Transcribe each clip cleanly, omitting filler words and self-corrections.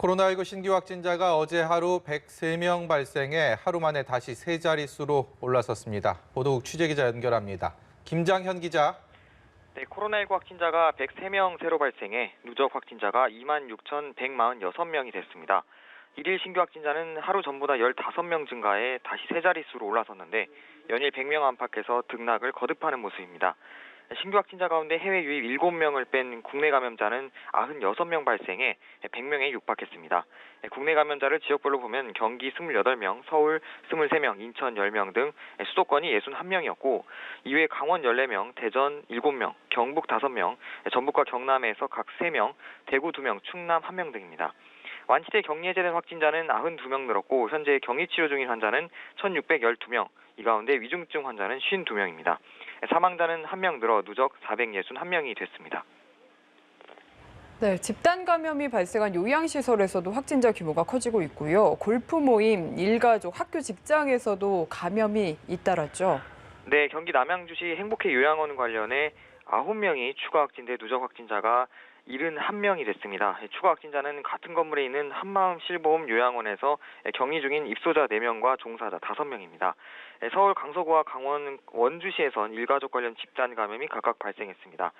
코로나19 신규 확진자가 어제 하루 103명 발생해 하루 만에 다시 세 자릿수로 올라섰습니다. 보도국 취재기자 연결합니다. 김장현 기자. 네, 코로나19 확진자가 103명 새로 발생해 누적 확진자가 26,146명이 됐습니다. 1일 신규 확진자는 하루 전보다 15명 증가해 다시 세 자릿수로 올라섰는데 연일 100명 안팎에서 등락을 거듭하는 모습입니다. 신규 확진자 가운데 해외 유입 7명을 뺀 국내 감염자는 96명 발생해 100명에 육박했습니다. 국내 감염자를 지역별로 보면 경기 28명, 서울 23명, 인천 10명 등 수도권이 61명이었고 이외 강원 14명, 대전 7명, 경북 5명, 전북과 경남에서 각 3명, 대구 2명, 충남 1명 등입니다. 완치돼 격리 해제된 확진자는 92명 늘었고 현재 격리 치료 중인 환자는 1,612명, 이 가운데 위중증 환자는 52명입니다. 사망자는 1명 늘어 누적 461명이 됐습니다. 네, 집단 감염이 발생한 요양시설에서도 확진자 규모가 커지고 있고요. 골프 모임, 일가족, 학교 직장에서도 감염이 잇따랐죠. 네, 경기 남양주시 행복회 요양원 관련해 9명이 추가 확진돼 누적 확진자가 71명이 됐습니다. 추가 확진자는 같은 건물에 있는 한마음 실보험 요양원에서 격리 중인 입소자 4명과 종사자 5명입니다. 서울 강서구와 강원 원주시에선 일가족 관련 집단 감염이 각각 발생했습니다.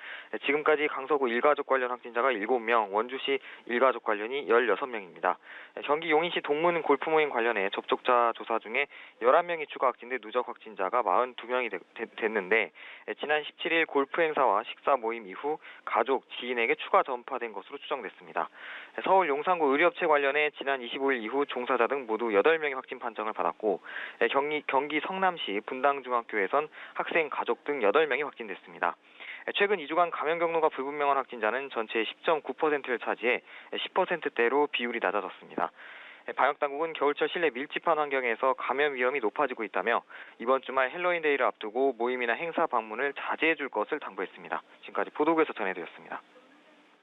지금까지 강서구 일가족 관련 확진자가 7명, 원주시 일가족 관련이 16명입니다. 경기 용인시 동문 골프 모임 관련해 접촉자 조사 중에 11명이 추가 확진돼 누적 확진자가 42명이 됐는데 지난 17일 골프 행사와 식사 모임 이후 가족, 지인에게 추가 전파된 것으로 추정됐습니다. 서울 용산구 의료업체 관련해 지난 25일 이후 종사자 등 모두 8명의 확진 판정을 받았고 경기 성남시 분당중학교에선 학생, 가족 등 8명이 확진됐습니다. 최근 2주간 감염 경로가 불분명한 확진자는 전체의 10.9%를 차지해 10%대로 비율이 낮아졌습니다. 방역당국은 겨울철 실내 밀집한 환경에서 감염 위험이 높아지고 있다며 이번 주말 헬로윈데이를 앞두고 모임이나 행사 방문을 자제해 줄 것을 당부했습니다. 지금까지 보도국에서 전해드렸습니다.